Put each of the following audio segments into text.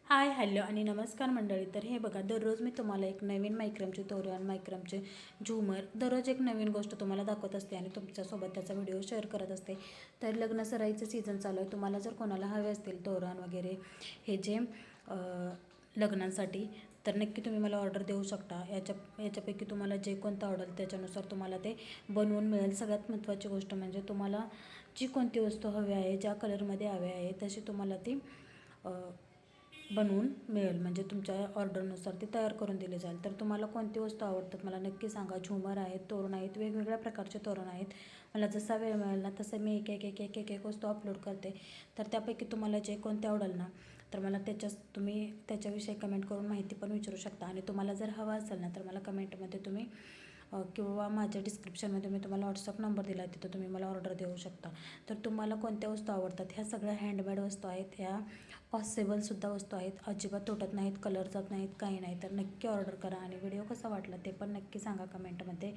Hi hello आणि नमस्कार मंडळी. तर हे बघा, दररोज मी तुम्हाला एक नवीन मायक्रमचे तोरण, मायक्रमचे झुमर, दररोज एक नवीन गोष्ट तुम्हाला दाखवत असते आणि तुमच्यासोबत त्याचा व्हिडिओ शेअर करत असते. तर लग्न सराईचं सीझन चालू आहे. तुम्हाला जर कोणाला हवे असतील तोरण वगैरे हे जे लग्नांसाठी, तर नक्की तुम्ही मला ऑर्डर देऊ शकता. याच्यापैकी तुम्हाला जे कोणतं आवडेल त्याच्यानुसार तुम्हाला ते बनवून मिळेल. सगळ्यात महत्त्वाची गोष्ट म्हणजे तुम्हाला जी कोणती वस्तू हवी आहे, ज्या कलरमध्ये हवी आहे तशी तुम्हाला ती बनवून मिळेल. म्हणजे तुमच्या ऑर्डरनुसार ती तयार करून दिली जाईल. तर तुम्हाला कोणती वस्तू आवडतात मला नक्की सांगा. झुमर आहेत, तोरण आहेत, वेगवेगळ्या प्रकारचे तोरण आहेत. मला जसा वेळ मिळेल ना तसं मी एक वस्तू अपलोड करते. तर त्यापैकी तुम्हाला जे कोणते आवडेल ना, तर मला तुम्ही त्याच्याविषयी कमेंट करून माहिती पण विचारू शकता. आणि तुम्हाला जर हवा असेल ना तर मला कमेंटमध्ये तुम्ही किंवा माझ्या डिस्क्रिप्शनमध्ये मी तुम्हाला व्हॉट्सअप नंबर दिला आहे, तिथं तुम्ही मला ऑर्डर देऊ शकता. तर तुम्हाला कोणत्या वस्तू आवडतात, ह्या सगळ्या हँडमेड वस्तू आहेत, ह्या पॉसिबलसुद्धा वस्तू आहेत, अजिबात तुटत नाहीत, कलर जात नाहीत, काही नाही. तर नक्की ऑर्डर करा आणि व्हिडिओ कसा वाटला ते पण नक्की सांगा कमेंटमध्ये.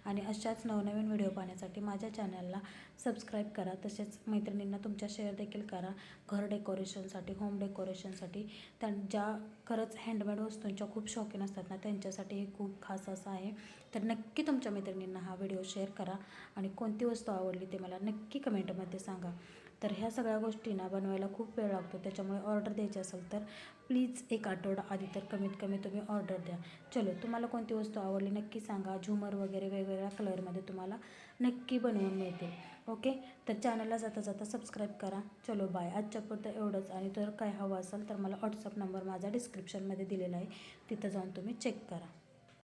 आणि अशाच नवनवीन व्हिडिओ पाहण्यासाठी माझ्या चॅनलला सबस्क्राईब करा. तसेच मैत्रिणींना तुमच्या शेअर देखील करा. घर डेकोरेशनसाठी, होम डेकोरेशनसाठी, ज्या खरंच हँडमेड वस्तूंच्या खूप शौकीन असतात ना, त्यांच्यासाठी हे खूप खास असं आहे. तर नक्की तुमच्या मैत्रिणींना हा व्हिडिओ शेअर करा आणि कोणती वस्तू आवडली ते मला नक्की कमेंटमध्ये सांगा. तर ह्या सगळ्या गोष्टींना बनवायला खूप वेळ लागतो, त्याच्यामुळे ऑर्डर द्यायची असेल तर प्लीज एक आठवडा आधी तर कमीत कमी तुम्ही ऑर्डर द्या. चलो, तुम्हाला कोणती वस्तू आवडली नक्की सांगा. झुमर वगैरे वेगवेगळ्या कलरमध्ये तुम्हाला नक्की बनवून मिळतील. ओके, तर चॅनलला जाता जाता सबस्क्राईब करा. चलो बाय. आजच्यापुरतं एवढंच. आणि जर काय हवं असेल तर मला व्हॉट्सअप नंबर माझा डिस्क्रिप्शनमध्ये दिलेला आहे, तिथं जाऊन तुम्ही चेक करा.